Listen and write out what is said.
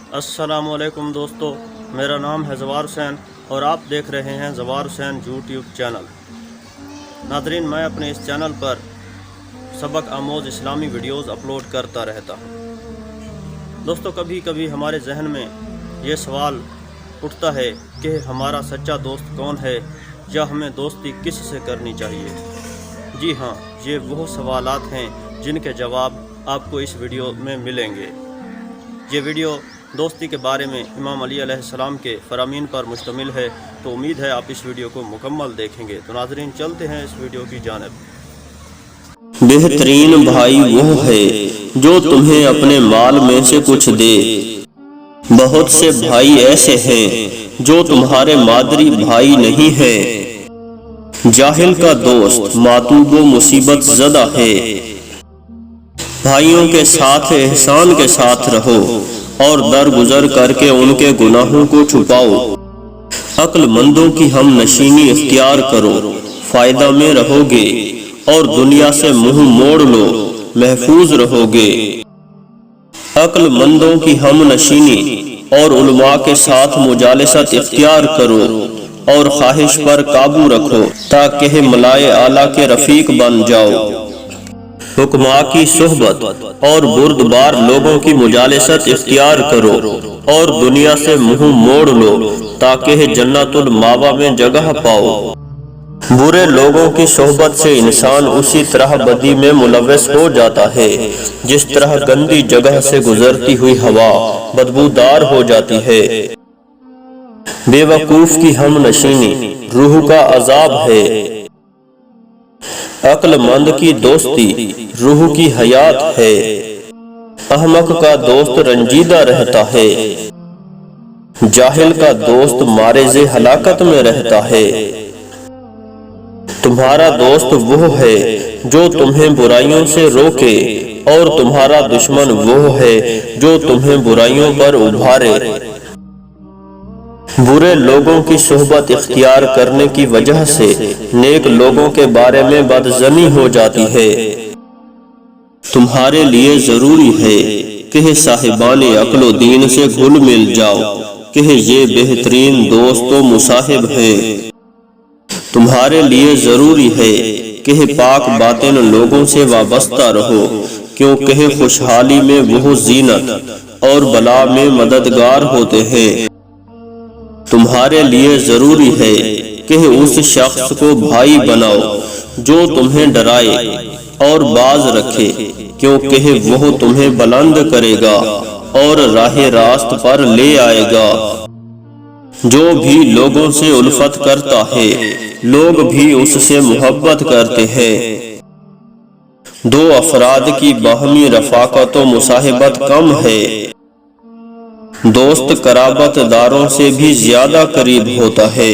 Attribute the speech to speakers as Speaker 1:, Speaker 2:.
Speaker 1: अस्सलामुअलैकुम दोस्तों, मेरा नाम है ज़वार हुसैन और आप देख रहे हैं ज़वार हुसैन यूट्यूब चैनल। नाज़रीन, मैं अपने इस चैनल पर सबक आमोज़ इस्लामी वीडियोज़ अपलोड करता रहता हूँ। दोस्तों, कभी कभी हमारे जहन में ये सवाल उठता है कि हमारा सच्चा दोस्त कौन है या हमें दोस्ती किस से करनी चाहिए। जी हाँ, ये वो सवालात हैं जिनके जवाब आपको इस वीडियो में मिलेंगे। ये वीडियो दोस्ती के बारे में इमाम अली अलैहिस्सलाम के फरामीन पर मुश्तमिल है, तो उम्मीद है आप इस वीडियो को मुकम्मल देखेंगे। तो नाज़रीन, चलते हैं इस वीडियो की जानिब।
Speaker 2: बेहतरीन भाई वो है जो तुम्हें अपने माल में से कुछ दे। बहुत से भाई ऐसे हैं जो तुम्हारे मादरी भाई नहीं हैं। जाहिल का दोस्त मातूब मुसीबत ज़दा है। भाइयों के साथ एहसान के साथ रहो और दरगुजर करके उनके गुनाहों को छुपाओ। अक्लमंदों की हम नशीनी इख्तियार करो, फायदा में रहोगे और दुनिया से मुंह मोड़ लो, महफूज रहोगे। अक्लमंदों की हम नशीनी और उलमा के साथ मुजालसत इख्तियार करो और ख्वाहिश पर काबू रखो ताकि मलाए आला के रफीक बन जाओ। हुक्मा की सोहबत और बुर्दबार लोगों की मुजालसत इख्तियार करो और दुनिया से मुंह मोड़ लो ताकि जन्नतुल मावा में जगह पाओ। बुरे लोगों की सोहबत से इंसान उसी तरह बदी में मुलव्वस हो जाता है जिस तरह गंदी जगह से गुजरती हुई हवा बदबूदार हो जाती है। बेवकूफ की हम नशीनी रूह का अजाब है। अक्लमंद की दोस्ती रूह की हयात है। अहमक का दोस्त रंजीदा रहता है। जाहिल का दोस्त मारेज़े हलाकत में रहता है। तुम्हारा दोस्त वो है जो तुम्हें बुराइयों से रोके और तुम्हारा दुश्मन वो है जो तुम्हें बुराइयों पर उभारे। बुरे लोगों की सोहबत इख्तियार करने की वजह से नेक लोगों के बारे में बदज़नी हो जाती है। तुम्हारे लिए जरूरी है कि साहिबाने अक्लो दीन से घुल मिल जाओ कि ये बेहतरीन दोस्त व मुसाहिब हैं। तुम्हारे लिए जरूरी है कि पाक बातिन लोगों से वाबस्ता रहो, क्योंकि खुशहाली में वो जीनत और बला में मददगार होते हैं। तुम्हारे लिए जरूरी है कि उस शख्स को भाई बनाओ जो तुम्हें डराए और बाज रखे, क्योंकि वो तुम्हें बुलंद करेगा और राह रास्त पर ले आएगा। जो भी लोगों से उल्फत करता है, लोग भी उससे मोहब्बत करते हैं। दो अफराद की बाहमी रफाकत व मुसाहिबत कम है। दोस्त कराबतदारों से भी ज्यादा करीब होता है।